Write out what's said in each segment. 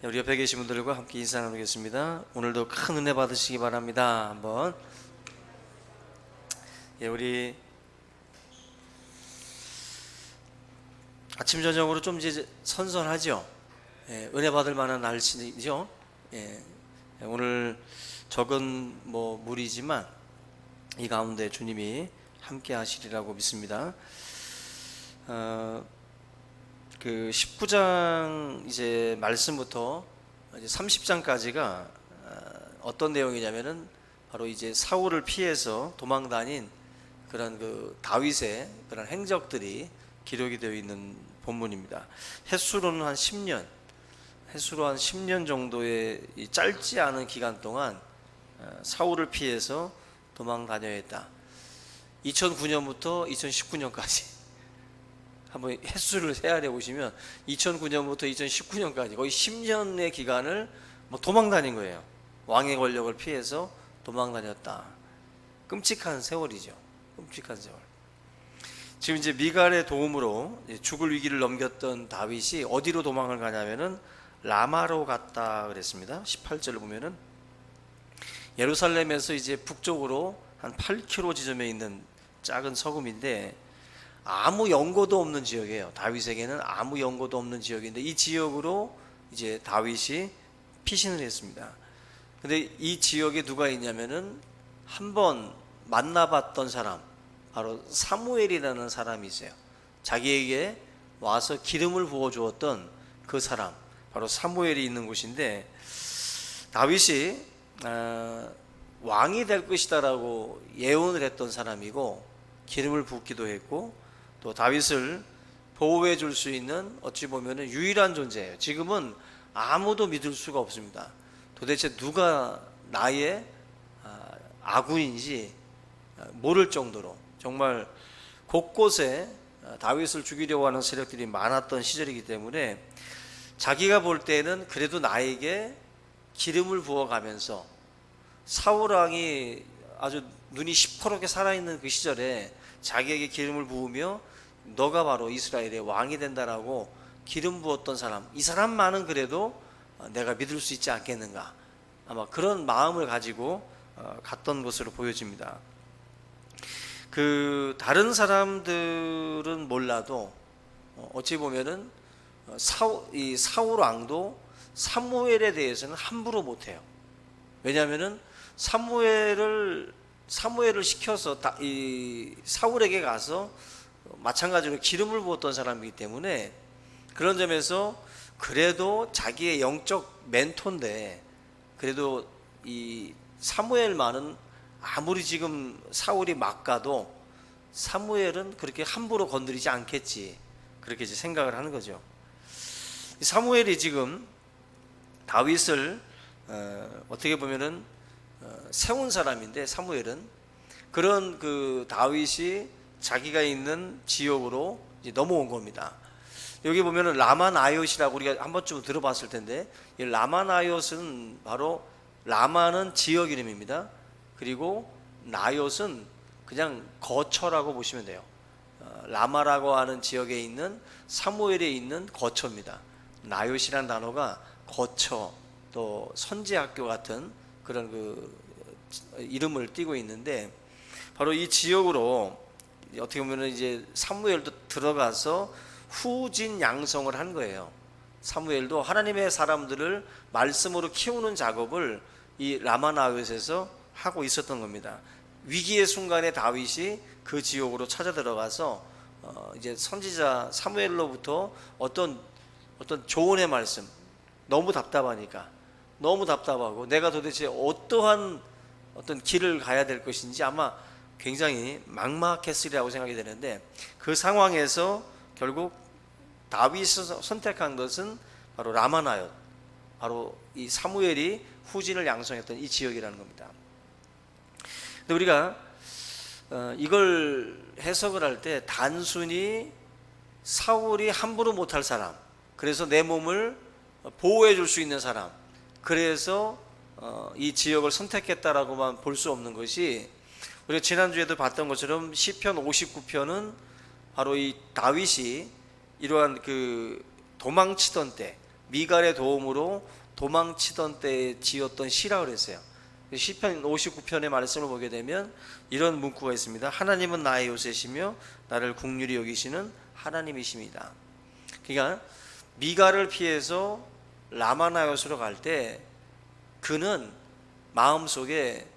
우리 옆에 계신 분들과 함께 인사 나누겠습니다. 오늘도 큰 은혜 받으시기 바랍니다. 한번 우리 아침 저녁으로 좀 이제 선선하죠. 은혜 받을 만한 날씨죠. 오늘 적은 무리지만 이 가운데 주님이 함께 하시리라고 믿습니다. 그 19장 이제 말씀부터 이제 30장까지가 어떤 내용이냐면은 바로 이제 사울을 피해서 도망 다닌 그런 그 다윗의 그런 행적들이 기록이 되어 있는 본문입니다. 횟수로는 한 10년, 횟수로 한 10년 정도의 이 짧지 않은 기간 동안 사울을 피해서 도망 다녀야 했다. 2009년부터 2019년까지 한번 횟수를 헤아려 보시면 2009년부터 2019년까지 거의 10년의 기간을 도망 다닌 거예요. 왕의 권력을 피해서 도망 다녔다. 끔찍한 세월이죠. 끔찍한 세월. 지금 이제 미갈의 도움으로 죽을 위기를 넘겼던 다윗이 어디로 도망을 가냐면은 라마로 갔다 그랬습니다. 18절을 보면은 예루살렘에서 이제 북쪽으로 한 8km 지점에 있는 작은 서금인데 아무 연고도 없는 지역이에요. 다윗에게는 아무 연고도 없는 지역인데 이 지역으로 이제 다윗이 피신을 했습니다. 근데 이 지역에 누가 있냐면은 한번 만나봤던 사람, 바로 사무엘이라는 사람이 있어요. 자기에게 와서 기름을 부어 주었던 그 사람, 바로 사무엘이 있는 곳인데 다윗이 왕이 될 것이다라고 예언을 했던 사람이고 기름을 붓기도 했고 또 다윗을 보호해 줄 수 있는 어찌 보면 유일한 존재예요. 지금은 아무도 믿을 수가 없습니다. 도대체 누가 나의 아군인지 모를 정도로 정말 곳곳에 다윗을 죽이려고 하는 세력들이 많았던 시절이기 때문에 자기가 볼 때는 그래도 나에게 기름을 부어가면서 사울왕이 아주 눈이 시퍼렇게 살아있는 그 시절에 자기에게 기름을 부으며 너가 바로 이스라엘의 왕이 된다라고 기름 부었던 사람, 이 사람만은 그래도 내가 믿을 수 있지 않겠는가, 아마 그런 마음을 가지고 갔던 것으로 보여집니다. 그 다른 사람들은 몰라도 어찌 보면은 이 사울 왕도 사무엘에 대해서는 함부로 못해요. 왜냐하면은 사무엘을 시켜서 이 사울에게 가서 마찬가지로 기름을 부었던 사람이기 때문에 그런 점에서 그래도 자기의 영적 멘토인데 그래도 이 사무엘만은 아무리 지금 사울이 막가도 사무엘은 그렇게 함부로 건드리지 않겠지, 그렇게 이제 생각을 하는 거죠. 사무엘이 지금 다윗을 어떻게 보면은 세운 사람인데 사무엘은 그런 그 다윗이 자기가 있는 지역으로 이제 넘어온 겁니다. 여기 보면은 라마나이옷이라고 우리가 한 번쯤 들어봤을 텐데 이 라마나이옷은 바로 라마는 지역 이름입니다. 그리고 나이옷은 그냥 거처라고 보시면 돼요. 라마라고 하는 지역에 있는 사무엘에 있는 거처입니다. 나이옷이라는 단어가 거처 또 선지학교 같은 그런 그 이름을 띠고 있는데 바로 이 지역으로 어떻게 보면 이제 사무엘도 들어가서 후진 양성을 한 거예요. 사무엘도 하나님의 사람들을 말씀으로 키우는 작업을 이 라마나이옷에서 하고 있었던 겁니다. 위기의 순간에 다윗이 그 지역으로 찾아 들어가서 이제 선지자 사무엘로부터 어떤 조언의 말씀, 너무 답답하니까 너무 답답하고 내가 도대체 어떠한 어떤 길을 가야 될 것인지 아마 굉장히 막막했으리라고 생각이 되는데 그 상황에서 결국 다윗이 선택한 것은 바로 라마나옅, 바로 이 사무엘이 후진을 양성했던 이 지역이라는 겁니다. 근데 우리가 이걸 해석을 할 때 단순히 사울이 함부로 못할 사람, 그래서 내 몸을 보호해 줄 수 있는 사람, 그래서 이 지역을 선택했다라고만 볼 수 없는 것이 우리가 지난주에도 봤던 것처럼 시편 59편은 바로 이 다윗이 이러한 그 도망치던 때 미갈의 도움으로 도망치던 때에 지었던 시라 그랬어요. 시편 59편의 말씀을 보게 되면 이런 문구가 있습니다. 하나님은 나의 요새시며 나를 긍휼히 여기시는 하나님이십니다. 그러니까 미갈을 피해서 라마나요스로 갈 때 그는 마음속에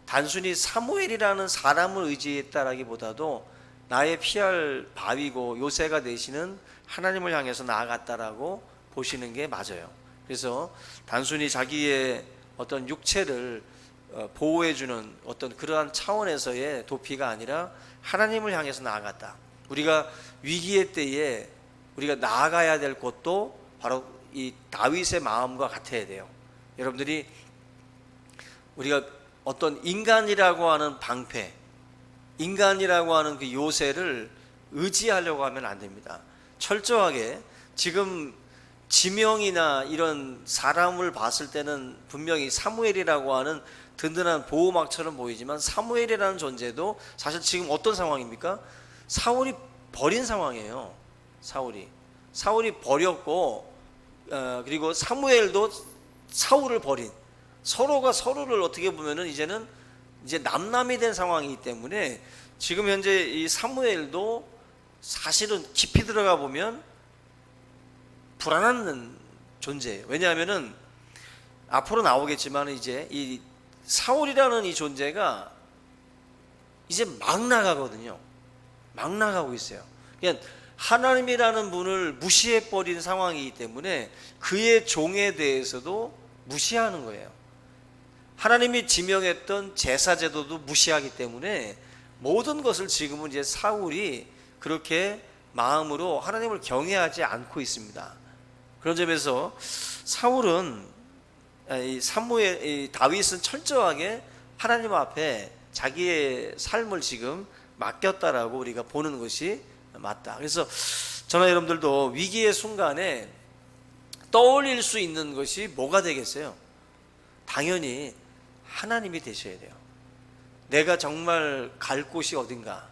단순히 사무엘이라는 사람을 의지했다라기보다도 나의 피할 바위고 요새가 되시는 하나님을 향해서 나아갔다라고 보시는 게 맞아요. 그래서 단순히 자기의 어떤 육체를 보호해주는 어떤 그러한 차원에서의 도피가 아니라 하나님을 향해서 나아갔다. 우리가 위기의 때에 우리가 나아가야 될 곳도 바로 이 다윗의 마음과 같아야 돼요. 여러분들이 우리가 어떤 인간이라고 하는 방패, 인간이라고 하는 그 요새를 의지하려고 하면 안 됩니다. 철저하게 지금 지명이나 이런 사람을 봤을 때는 분명히 사무엘이라고 하는 든든한 보호막처럼 보이지만 사무엘이라는 존재도 사실 지금 어떤 상황입니까? 사울이 버린 상황이에요. 사울이 버렸고 그리고 사무엘도 사울을 버린, 서로가 서로를 어떻게 보면은 이제는 이제 남남이 된 상황이기 때문에 지금 현재 이 사무엘도 사실은 깊이 들어가 보면 불안한 존재예요. 왜냐하면은 앞으로 나오겠지만 이제 이 사울이라는 이 존재가 이제 막 나가거든요. 막 나가고 있어요. 그냥 하나님이라는 분을 무시해버린 상황이기 때문에 그의 종에 대해서도 무시하는 거예요. 하나님이 지명했던 제사제도도 무시하기 때문에 모든 것을 지금은 이제 사울이 그렇게 마음으로 하나님을 경외하지 않고 있습니다. 그런 점에서 사울은 이 다윗은 철저하게 하나님 앞에 자기의 삶을 지금 맡겼다라고 우리가 보는 것이 맞다. 그래서 저나 여러분들도 위기의 순간에 떠올릴 수 있는 것이 뭐가 되겠어요? 당연히 하나님이 되셔야 돼요. 내가 정말 갈 곳이 어딘가,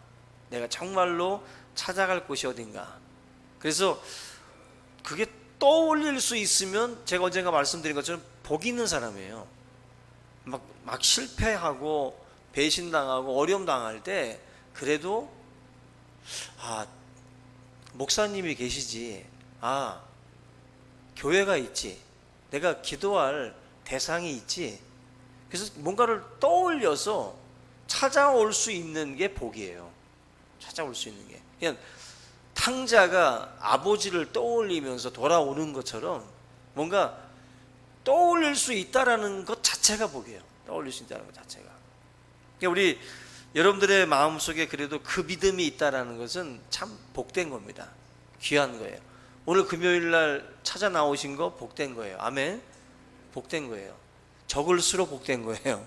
내가 정말로 찾아갈 곳이 어딘가. 그래서 그게 떠올릴 수 있으면 제가 언젠가 말씀드린 것처럼 복 있는 사람이에요. 막 실패하고 배신당하고 어려움 당할 때 그래도 목사님이 계시지, 교회가 있지, 내가 기도할 대상이 있지. 그래서 뭔가를 떠올려서 찾아올 수 있는 게 복이에요. 찾아올 수 있는 게. 그냥 탕자가 아버지를 떠올리면서 돌아오는 것처럼 뭔가 떠올릴 수 있다라는 것 자체가 복이에요. 떠올릴 수 있다는 것 자체가. 그러니까 우리 여러분들의 마음속에 그래도 그 믿음이 있다라는 것은 참 복된 겁니다. 귀한 거예요. 오늘 금요일 날 찾아 나오신 거 복된 거예요. 아멘. 복된 거예요. 적을수록 복된 거예요.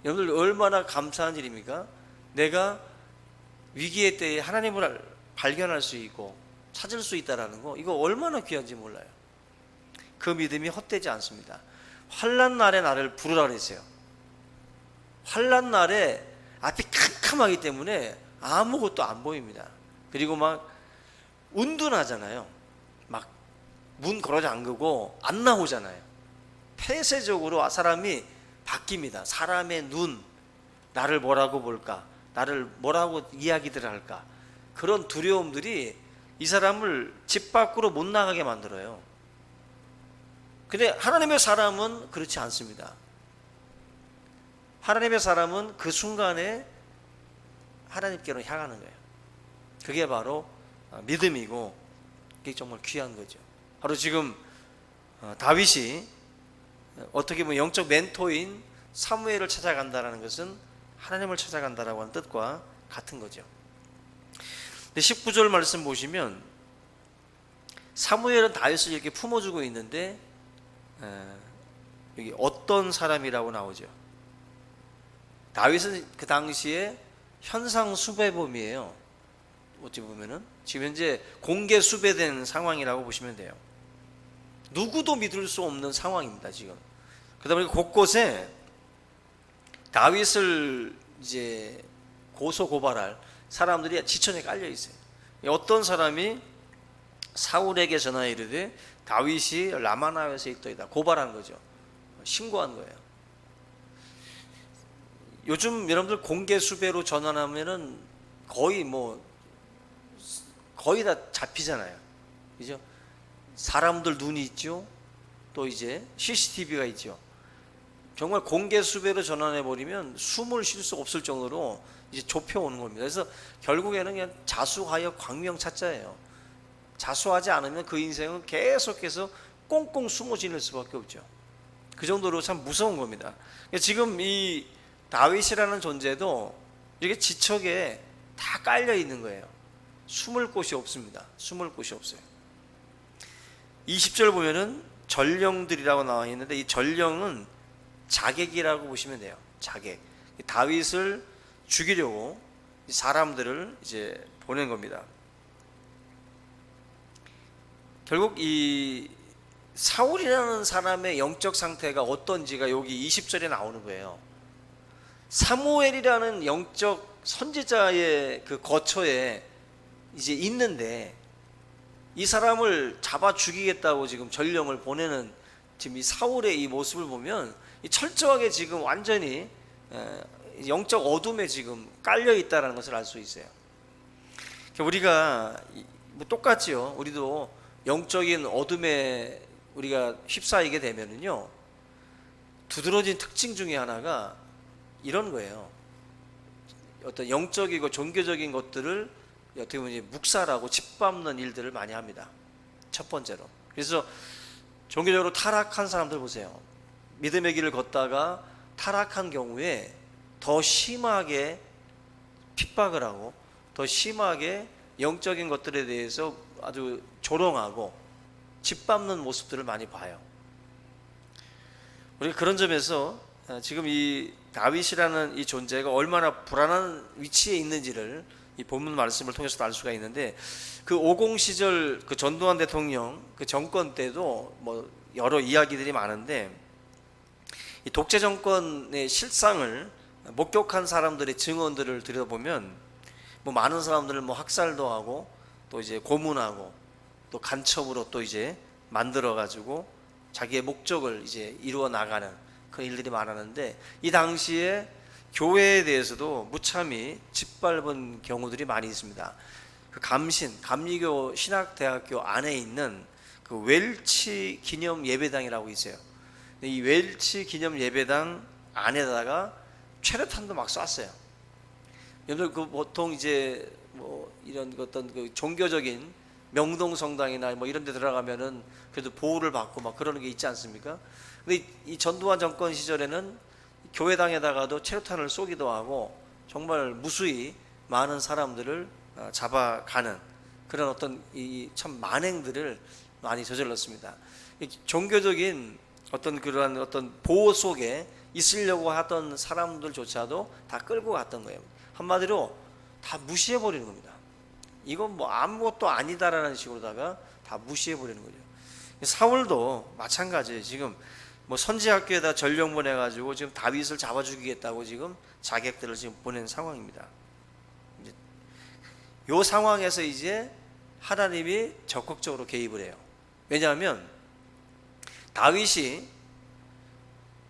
여러분들 얼마나 감사한 일입니까? 내가 위기의 때에 하나님을 발견할 수 있고 찾을 수 있다라는 거, 이거 얼마나 귀한지 몰라요. 그 믿음이 헛되지 않습니다. 환난 날에 나를 부르라 그랬어요. 환난 날에 앞이 캄캄하기 때문에 아무것도 안 보입니다. 그리고 막 운둔하잖아요. 막 문 걸어 잠그고 안 나오잖아요. 폐쇄적으로 사람이 바뀝니다. 사람의 눈, 나를 뭐라고 볼까, 나를 뭐라고 이야기들 할까, 그런 두려움들이 이 사람을 집 밖으로 못 나가게 만들어요. 근데 하나님의 사람은 그렇지 않습니다. 하나님의 사람은 그 순간에 하나님께로 향하는 거예요. 그게 바로 믿음이고, 그게 정말 귀한 거죠. 바로 지금 다윗이 어떻게 보면 영적 멘토인 사무엘을 찾아간다는 것은 하나님을 찾아간다라고 하는 뜻과 같은 거죠. 근데 19절 말씀 보시면 사무엘은 다윗을 이렇게 품어주고 있는데 여기 어떤 사람이라고 나오죠. 다윗은 그 당시에 현상 수배범이에요. 어찌 보면은 지금 현재 공개 수배된 상황이라고 보시면 돼요. 누구도 믿을 수 없는 상황입니다, 지금. 그러다 보니까 곳곳에 다윗을 이제 고소 고발할 사람들이 지천에 깔려 있어요. 어떤 사람이 사울에게 전하여 이르되 다윗이 라마나요스에 있더이다 고발한 거죠. 신고한 거예요. 요즘 여러분들 공개 수배로 전환하면은 거의 다 잡히잖아요. 그죠? 사람들 눈이 있죠. 또 이제 CCTV가 있죠. 정말 공개 수배로 전환해 버리면 숨을 쉴 수 없을 정도로 이제 좁혀 오는 겁니다. 그래서 결국에는 그냥 자수하여 광명찾자예요. 자수하지 않으면 그 인생은 계속해서 꽁꽁 숨어 지낼 수밖에 없죠. 그 정도로 참 무서운 겁니다. 지금 이 다윗이라는 존재도 이렇게 지척에 다 깔려 있는 거예요. 숨을 곳이 없습니다. 숨을 곳이 없어요. 20절 보면은 전령들이라고 나와 있는데 이 전령은 자객이라고 보시면 돼요. 자객. 다윗을 죽이려고 사람들을 이제 보낸 겁니다. 결국 이 사울이라는 사람의 영적 상태가 어떤지가 여기 20절에 나오는 거예요. 사무엘이라는 영적 선지자의 그 거처에 이제 있는데 이 사람을 잡아 죽이겠다고 지금 전령을 보내는 지금 이 사울의 이 모습을 보면 철저하게 지금 완전히 영적 어둠에 지금 깔려 있다는 것을 알 수 있어요. 우리가 똑같지요. 우리도 영적인 어둠에 우리가 휩싸이게 되면은요, 두드러진 특징 중에 하나가 이런 거예요. 어떤 영적이고 종교적인 것들을 어떻게 보면 묵살하고 짓밟는 일들을 많이 합니다. 첫 번째로. 그래서 종교적으로 타락한 사람들 보세요. 믿음의 길을 걷다가 타락한 경우에 더 심하게 핍박을 하고 더 심하게 영적인 것들에 대해서 아주 조롱하고 짓밟는 모습들을 많이 봐요. 우리가 그런 점에서 지금 이 다윗이라는 이 존재가 얼마나 불안한 위치에 있는지를 이 본문 말씀을 통해서 알 수가 있는데, 그 50 시절 그 전두환 대통령 그 정권 때도 여러 이야기들이 많은데, 이 독재 정권의 실상을 목격한 사람들의 증언들을 들여다보면 많은 사람들을 학살도 하고 또 이제 고문하고 또 간첩으로 또 이제 만들어 가지고 자기의 목적을 이제 이루어 나가는 그런 일들이 많았는데, 이 당시에 교회에 대해서도 무참히 짓밟은 경우들이 많이 있습니다. 그 감리교 신학대학교 안에 있는 그 웰치 기념 예배당이라고 있어요. 이 웰치 기념 예배당 안에다가 최루탄도 막 쐈어요. 여러분들 그 보통 이제 이런 어떤 그 종교적인 명동성당이나 이런 데 들어가면은 그래도 보호를 받고 막 그러는 게 있지 않습니까? 근데 이 전두환 정권 시절에는 교회당에다가도 최루탄을 쏘기도 하고 정말 무수히 많은 사람들을 잡아가는 그런 어떤 이 참 만행들을 많이 저질렀습니다. 종교적인 어떤 그러한 어떤 보호 속에 있으려고 하던 사람들조차도 다 끌고 갔던 거예요. 한마디로 다 무시해버리는 겁니다. 이건 아무것도 아니다라는 식으로다가 다 무시해버리는 거죠. 사울도 마찬가지예요. 지금 선지학교에다 전령 보내가지고 지금 다윗을 잡아 죽이겠다고 지금 자객들을 지금 보낸 상황입니다. 이 상황에서 이제 하나님이 적극적으로 개입을 해요. 왜냐하면 다윗이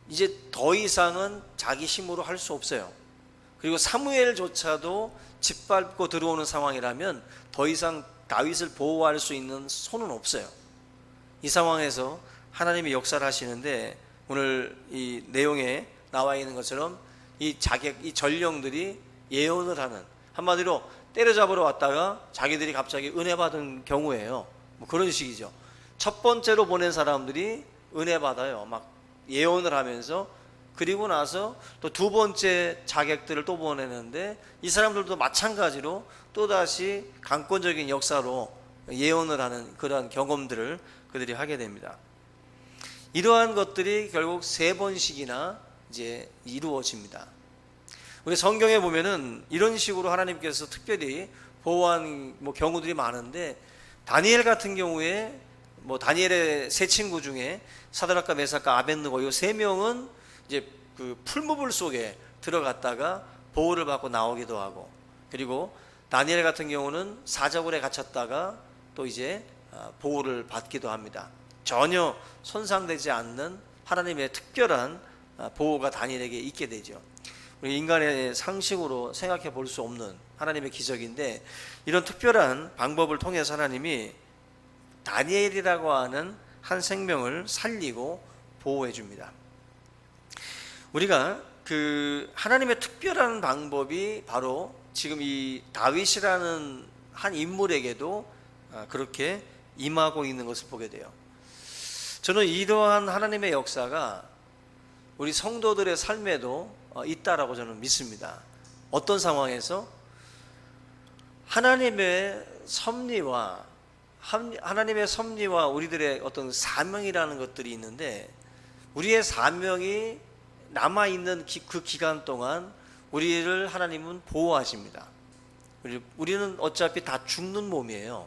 이제 더 이상은 자기 힘으로 할 수 없어요. 그리고 사무엘조차도 짓밟고 들어오는 상황이라면 더 이상 다윗을 보호할 수 있는 손은 없어요. 이 상황에서 하나님이 역사를 하시는데, 오늘 이 내용에 나와 있는 것처럼 이 전령들이 예언을 하는, 한마디로 때려잡으러 왔다가 자기들이 갑자기 은혜 받은 경우예요. 그런 식이죠. 첫 번째로 보낸 사람들이 은혜 받아요. 막 예언을 하면서. 그리고 나서 또 두 번째 자객들을 또 보내는데, 이 사람들도 마찬가지로 또다시 강권적인 역사로 예언을 하는 그러한 경험들을 그들이 하게 됩니다. 이러한 것들이 결국 3번씩이나 이제 이루어집니다. 우리 성경에 보면은 이런 식으로 하나님께서 특별히 보호한 경우들이 많은데, 다니엘 같은 경우에 다니엘의 세 친구 중에 사드락과 메삭과 아벳느고 이 3명은 이제 그 풀무불 속에 들어갔다가 보호를 받고 나오기도 하고, 그리고 다니엘 같은 경우는 사자굴에 갇혔다가 또 이제 보호를 받기도 합니다. 전혀 손상되지 않는 하나님의 특별한 보호가 다니엘에게 있게 되죠. 우리 인간의 상식으로 생각해 볼 수 없는 하나님의 기적인데, 이런 특별한 방법을 통해서 하나님이 다니엘이라고 하는 한 생명을 살리고 보호해 줍니다. 우리가 그 하나님의 특별한 방법이 바로 지금 이 다윗이라는 한 인물에게도 그렇게 임하고 있는 것을 보게 돼요. 저는 이러한 하나님의 역사가 우리 성도들의 삶에도 있다라고 저는 믿습니다. 어떤 상황에서 하나님의 섭리와 우리들의 어떤 사명이라는 것들이 있는데, 우리의 사명이 남아있는 그 기간 동안 우리를 하나님은 보호하십니다. 우리는 어차피 다 죽는 몸이에요.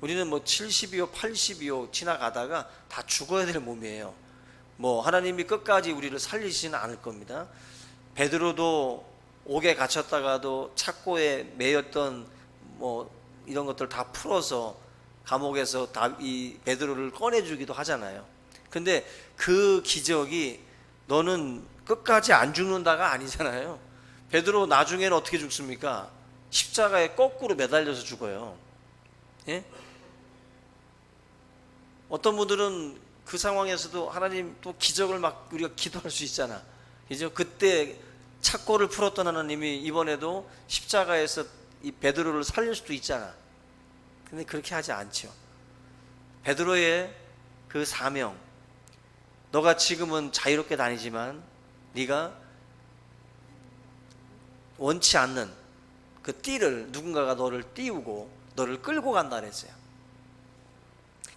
우리는 뭐 70이요 80이요 지나가다가 다 죽어야 될 몸이에요. 뭐 하나님이 끝까지 우리를 살리시지는 않을 겁니다. 베드로도 옥에 갇혔다가도 착고에 매였던 뭐 이런 것들 다 풀어서 감옥에서 이 베드로를 꺼내주기도 하잖아요. 근데 그 기적이 너는 끝까지 안 죽는다가 아니잖아요. 베드로 나중에는 어떻게 죽습니까? 십자가에 거꾸로 매달려서 죽어요. 예? 어떤 분들은 그 상황에서도 하나님 또 기적을 막 우리가 기도할 수 있잖아. 그죠? 그때 착고를 풀었던 하나님이 이번에도 십자가에서 이 베드로를 살릴 수도 있잖아. 근데 그렇게 하지 않죠. 베드로의 그 사명, 너가 지금은 자유롭게 다니지만 네가 원치 않는 그 띠를 누군가가 너를 띄우고 너를 끌고 간다 그랬어요.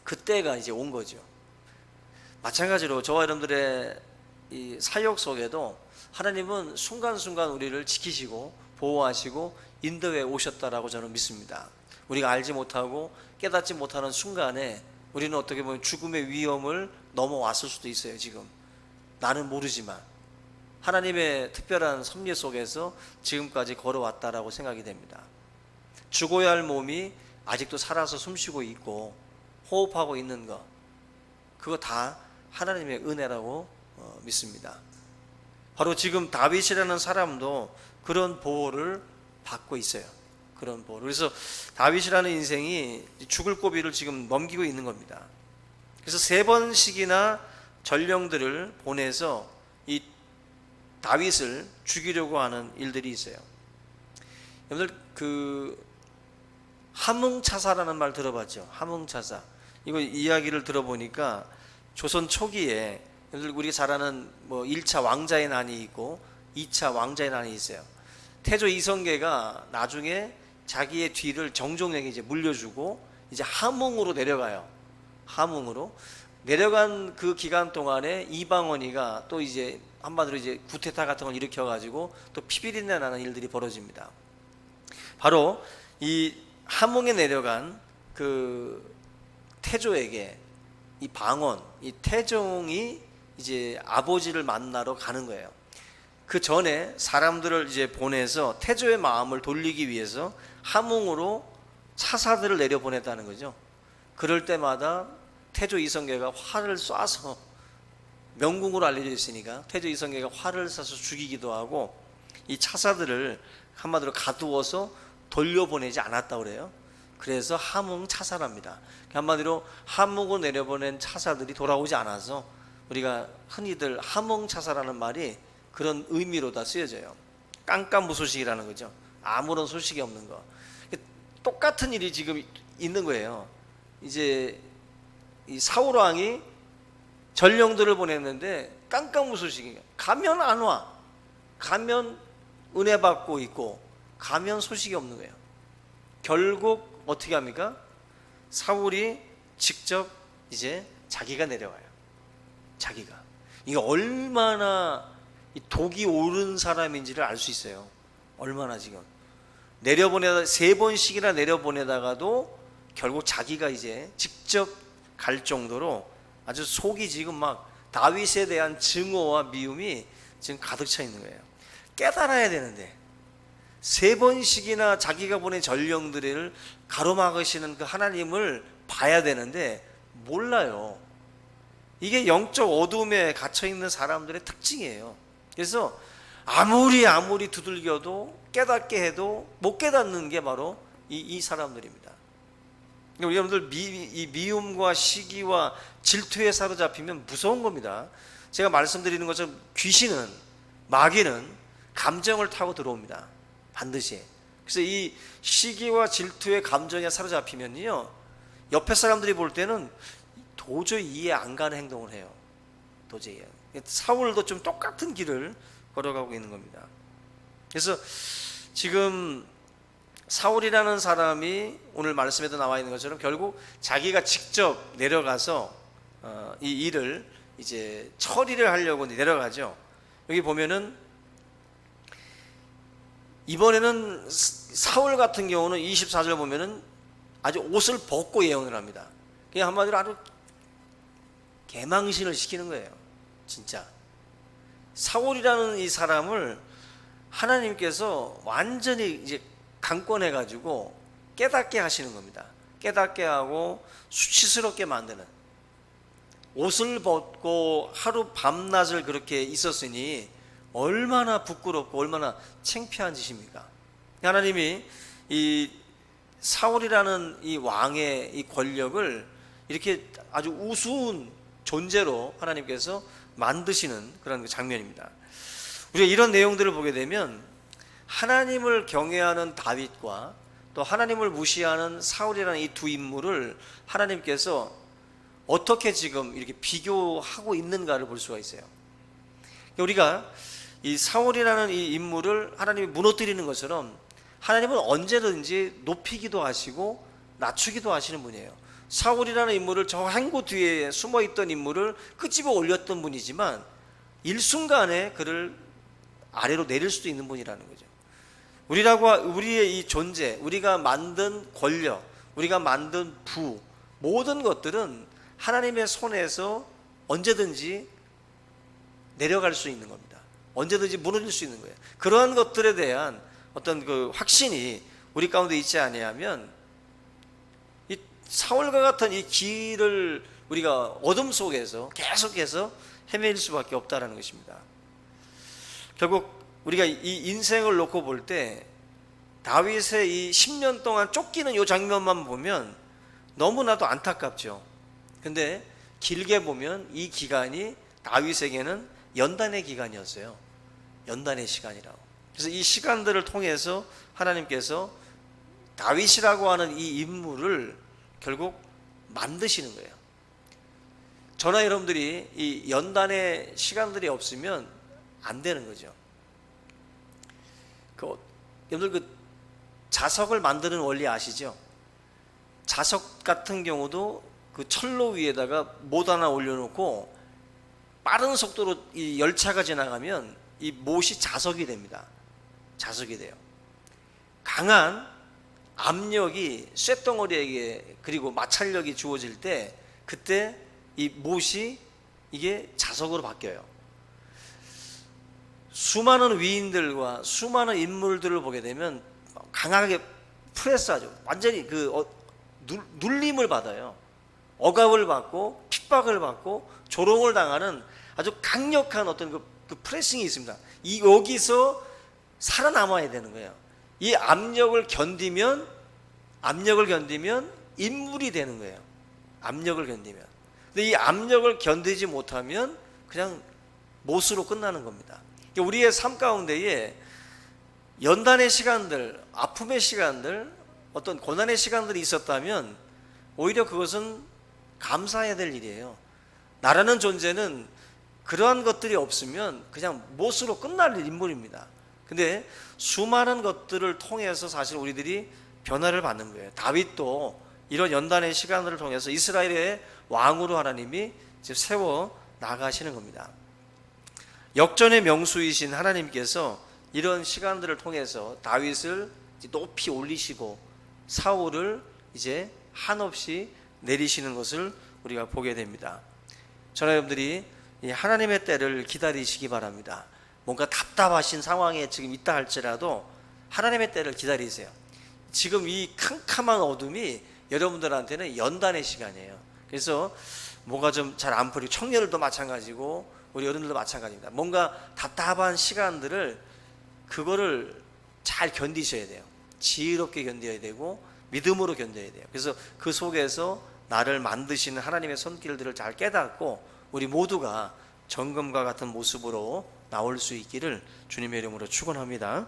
그때가 이제 온 거죠. 마찬가지로 저와 여러분들의 이 사역 속에도 하나님은 순간순간 우리를 지키시고 보호하시고 인도해 오셨다라고 저는 믿습니다. 우리가 알지 못하고 깨닫지 못하는 순간에 우리는 어떻게 보면 죽음의 위험을 넘어왔을 수도 있어요. 지금 나는 모르지만 하나님의 특별한 섭리 속에서 지금까지 걸어왔다라고 생각이 됩니다. 죽어야 할 몸이 아직도 살아서 숨쉬고 있고 호흡하고 있는 것, 그거 다 하나님의 은혜라고 믿습니다. 바로 지금 다윗이라는 사람도 그런 보호를 받고 있어요. 그런 보호. 그래서 다윗이라는 인생이 죽을 고비를 지금 넘기고 있는 겁니다. 그래서 3번씩이나 전령들을 보내서 이 다윗을 죽이려고 하는 일들이 있어요. 여러분들 그 함흥차사라는 말 들어봤죠? 함흥차사. 이거 이야기를 들어보니까 조선 초기에 여러분들 우리가 잘 아는 뭐 1차 왕자의 난이 있고 2차 왕자의 난이 있어요. 태조 이성계가 나중에 자기의 뒤를 정종에게 이제 물려주고 이제 함흥으로 내려가요. 함흥으로 내려간 그 기간 동안에 이방원이가 또 이제 한마디로 이제 구테타 같은 걸 일으켜가지고 또 피비린내 나는 일들이 벌어집니다. 바로 이 함흥에 내려간 그 태조에게 이 방원, 이 태종이 이제 아버지를 만나러 가는 거예요. 그 전에 사람들을 이제 보내서 태조의 마음을 돌리기 위해서 함흥으로 차사들을 내려보냈다는 거죠. 그럴 때마다 태조 이성계가 활을 쏴서, 명궁으로 알려져 있으니까 태조 이성계가 활을 쏴서 죽이기도 하고 이 차사들을 한마디로 가두어서 돌려보내지 않았다고 그래요. 그래서 함흥 차사랍니다. 한마디로 함흥으로 내려보낸 차사들이 돌아오지 않아서 우리가 흔히들 함흥 차사라는 말이 그런 의미로 다 쓰여져요. 깜깜무소식이라는 거죠. 아무런 소식이 없는 거. 똑같은 일이 지금 있는 거예요. 이제 이 사울 왕이 전령들을 보냈는데 깜깜무소식이에요. 가면 안 와. 가면 은혜 받고 있고 가면 소식이 없는 거예요. 결국 어떻게 합니까? 사울이 직접 이제 자기가 내려와요. 자기가. 이게 얼마나 독이 오른 사람인지를 알 수 있어요. 얼마나 지금 내려보내다 3번씩이나 내려보내다가도 결국 자기가 이제 직접 갈 정도로 아주 속이 지금 막 다윗에 대한 증오와 미움이 지금 가득 차 있는 거예요. 깨달아야 되는데 3번씩이나 자기가 보낸 전령들을 가로막으시는 그 하나님을 봐야 되는데 몰라요. 이게 영적 어둠에 갇혀 있는 사람들의 특징이에요. 그래서 아무리 두들겨도 깨닫게 해도 못 깨닫는 게 바로 이 사람들입니다. 우리 여러분들 이 미움과 시기와 질투에 사로잡히면 무서운 겁니다. 제가 말씀드리는 것처럼 귀신은, 마귀는 감정을 타고 들어옵니다. 반드시. 그래서 이 시기와 질투의 감정에 사로잡히면요, 옆에 사람들이 볼 때는 도저히 이해 안 가는 행동을 해요. 도저히. 사울도 좀 똑같은 길을 걸어가고 있는 겁니다. 그래서 지금 사울이라는 사람이 오늘 말씀에도 나와 있는 것처럼 결국 자기가 직접 내려가서 이 일을 이제 처리를 하려고 내려가죠. 여기 보면은 이번에는 사울 같은 경우는 24절 보면은 아주 옷을 벗고 예언을 합니다. 그냥 한마디로 아주 개망신을 시키는 거예요. 진짜 사울이라는 이 사람을 하나님께서 완전히 이제 강권해 가지고 깨닫게 하시는 겁니다. 깨닫게 하고 수치스럽게 만드는, 옷을 벗고 하루 밤낮을 그렇게 있었으니 얼마나 부끄럽고 얼마나 창피한 짓입니까? 하나님이 이 사울이라는 이 왕의 이 권력을 이렇게 아주 우스운 존재로 하나님께서 만드시는 그런 장면입니다. 우리가 이런 내용들을 보게 되면 하나님을 경외하는 다윗과 또 하나님을 무시하는 사울이라는 이 두 인물을 하나님께서 어떻게 지금 이렇게 비교하고 있는가를 볼 수가 있어요. 우리가 이 사울이라는 이 인물을 하나님이 무너뜨리는 것처럼 하나님은 언제든지 높이기도 하시고 낮추기도 하시는 분이에요. 사울이라는 인물을 저 행고 뒤에 숨어있던 인물을 끄집어 올렸던 분이지만 일순간에 그를 아래로 내릴 수도 있는 분이라는 거죠. 우리의 이 존재, 우리가 만든 권력, 우리가 만든 부, 모든 것들은 하나님의 손에서 언제든지 내려갈 수 있는 겁니다. 언제든지 무너질 수 있는 거예요. 그러한 것들에 대한 어떤 그 확신이 우리 가운데 있지 아니하면 이 사울과 같은 이 길을 우리가 어둠 속에서 계속해서 헤매일 수밖에 없다라는 것입니다. 결국 우리가 이 인생을 놓고 볼 때 다윗의 이 10년 동안 쫓기는 이 장면만 보면 너무나도 안타깝죠. 근데 길게 보면 이 기간이 다윗에게는 연단의 기간이었어요. 연단의 시간이라고. 그래서 이 시간들을 통해서 하나님께서 다윗이라고 하는 이 인물을 결국 만드시는 거예요. 저나 여러분들이 이 연단의 시간들이 없으면 안 되는 거죠. 여러분들 그 자석을 만드는 원리 아시죠? 자석 같은 경우도 그 철로 위에다가 못 하나 올려놓고 빠른 속도로 이 열차가 지나가면 이 못이 자석이 됩니다. 자석이 돼요. 강한 압력이 쇳덩어리에게 그리고 마찰력이 주어질 때 그때 이 못이 이게 자석으로 바뀌어요. 수많은 위인들과 수많은 인물들을 보게 되면 강하게 프레스하죠. 완전히 눌림을 받아요. 억압을 받고 핍박을 받고 조롱을 당하는 아주 강력한 어떤 그 프레싱이 있습니다. 여기서 살아남아야 되는 거예요. 이 압력을 견디면 인물이 되는 거예요. 압력을 견디면. 근데 이 압력을 견디지 못하면 그냥 못으로 끝나는 겁니다. 우리의 삶 가운데에 연단의 시간들, 아픔의 시간들, 어떤 고난의 시간들이 있었다면 오히려 그것은 감사해야 될 일이에요. 나라는 존재는 그러한 것들이 없으면 그냥 못으로 끝날 인물입니다. 근데 수많은 것들을 통해서 사실 우리들이 변화를 받는 거예요. 다윗도 이런 연단의 시간들을 통해서 이스라엘의 왕으로 하나님이 세워 나가시는 겁니다. 역전의 명수이신 하나님께서 이런 시간들을 통해서 다윗을 높이 올리시고 사울을 이제 한없이 내리시는 것을 우리가 보게 됩니다. 저는 여러분들이 하나님의 때를 기다리시기 바랍니다. 뭔가 답답하신 상황에 지금 있다 할지라도 하나님의 때를 기다리세요. 지금 이 캄캄한 어둠이 여러분들한테는 연단의 시간이에요. 그래서 뭐가 좀 잘 안 풀리고, 청년들도 마찬가지고 우리 어른들도 마찬가지입니다. 뭔가 답답한 시간들을 그거를 잘 견디셔야 돼요. 지혜롭게 견뎌야 되고 믿음으로 견뎌야 돼요. 그래서 그 속에서 나를 만드시는 하나님의 손길들을 잘 깨닫고 우리 모두가 정금과 같은 모습으로 나올 수 있기를 주님의 이름으로 축원합니다.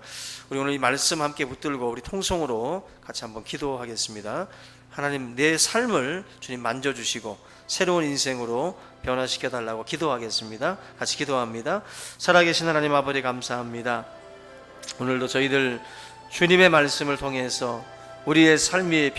우리 오늘 이 말씀 함께 붙들고 우리 통성으로 같이 한번 기도하겠습니다. 하나님, 내 삶을 주님 만져주시고 새로운 인생으로 변화시켜 달라고 기도하겠습니다. 같이 기도합니다. 살아계신 하나님 아버지, 감사합니다. 오늘도 저희들 주님의 말씀을 통해서 우리의 삶이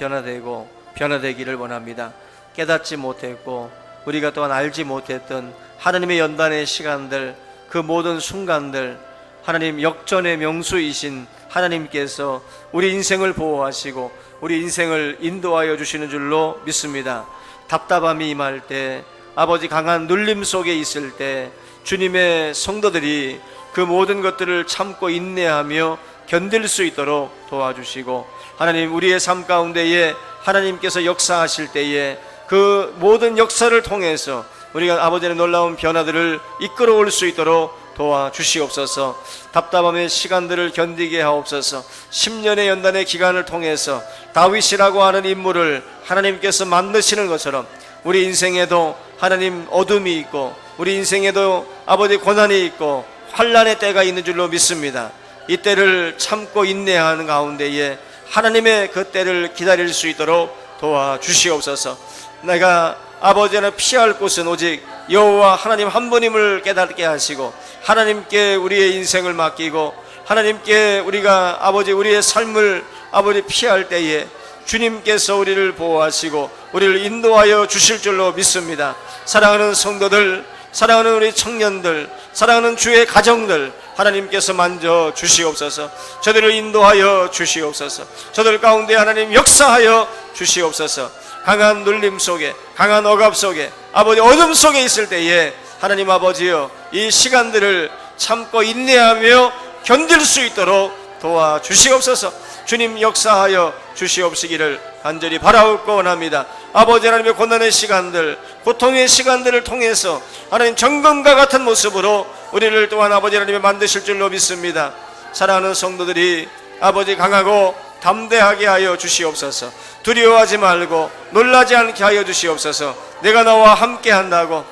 변화되기를 원합니다. 깨닫지 못했고 우리가 또한 알지 못했던 하나님의 연단의 시간들, 그 모든 순간들, 하나님 역전의 명수이신 하나님께서 우리 인생을 보호하시고 우리 인생을 인도하여 주시는 줄로 믿습니다. 답답함이 임할 때, 아버지 강한 눌림 속에 있을 때 주님의 성도들이 그 모든 것들을 참고 인내하며 견딜 수 있도록 도와주시고, 하나님 우리의 삶 가운데에 하나님께서 역사하실 때에 그 모든 역사를 통해서 우리가 아버지의 놀라운 변화들을 이끌어올 수 있도록 도와주시옵소서. 답답함의 시간들을 견디게 하옵소서. 10년의 연단의 기간을 통해서 다윗이라고 하는 인물을 하나님께서 만드시는 것처럼 우리 인생에도 하나님 어둠이 있고 우리 인생에도 아버지 고난이 있고 환난의 때가 있는 줄로 믿습니다. 이 때를 참고 인내하는 가운데에 하나님의 그 때를 기다릴 수 있도록 도와주시옵소서. 내가 아버지는 피할 곳은 오직 여호와 하나님 한 분임을 깨닫게 하시고 하나님께 우리의 인생을 맡기고 하나님께 우리가 아버지 우리의 삶을 아버지 피할 때에 주님께서 우리를 보호하시고 우리를 인도하여 주실 줄로 믿습니다. 사랑하는 성도들, 사랑하는 우리 청년들, 사랑하는 주의 가정들, 하나님께서 만져 주시옵소서. 저들을 인도하여 주시옵소서. 저들 가운데 하나님 역사하여 주시옵소서. 강한 눌림 속에, 강한 억압 속에, 아버지 어둠 속에 있을 때에 하나님 아버지여 이 시간들을 참고 인내하며 견딜 수 있도록 도와주시옵소서. 주님 역사하여 주시옵시기를 간절히 바라옵고 원합니다. 아버지 하나님의 고난의 시간들, 고통의 시간들을 통해서 하나님 정금과 같은 모습으로 우리를 또한 아버지 하나님이 만드실 줄로 믿습니다. 사랑하는 성도들이 아버지 강하고 담대하게 하여 주시옵소서. 두려워하지 말고 놀라지 않게 하여 주시옵소서. 내가 너와 함께 한다고,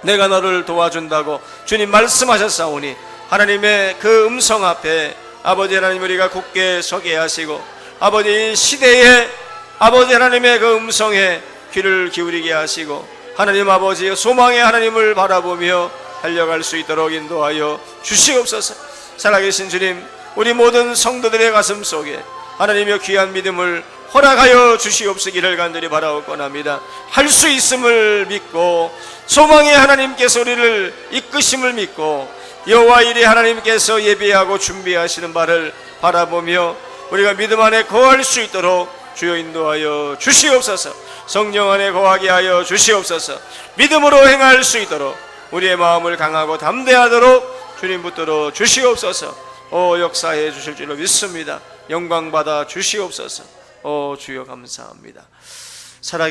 내가 너를 도와준다고 주님 말씀하셨사오니 하나님의 그 음성 앞에 아버지 하나님 우리가 굳게 서게 하시고 아버지 시대에 아버지 하나님의 그 음성에 귀를 기울이게 하시고 하나님 아버지의 소망의 하나님을 바라보며 달려갈 수 있도록 인도하여 주시옵소서. 살아계신 주님, 우리 모든 성도들의 가슴 속에 하나님의 귀한 믿음을 허락하여 주시옵시기를 간절히 바라옵곤 합니다. 할 수 있음을 믿고 소망의 하나님께서 우리를 이끄심을 믿고 여호와 일에 하나님께서 예비하고 준비하시는 바를 바라보며 우리가 믿음 안에 거할 수 있도록 주여 인도하여 주시옵소서. 성령 안에 거하게 하여 주시옵소서. 믿음으로 행할 수 있도록 우리의 마음을 강하고 담대하도록 주님 붙들어 주시옵소서. 역사해 주실 줄로 믿습니다. 영광 받아 주시옵소서. 주여 감사합니다. 살아계신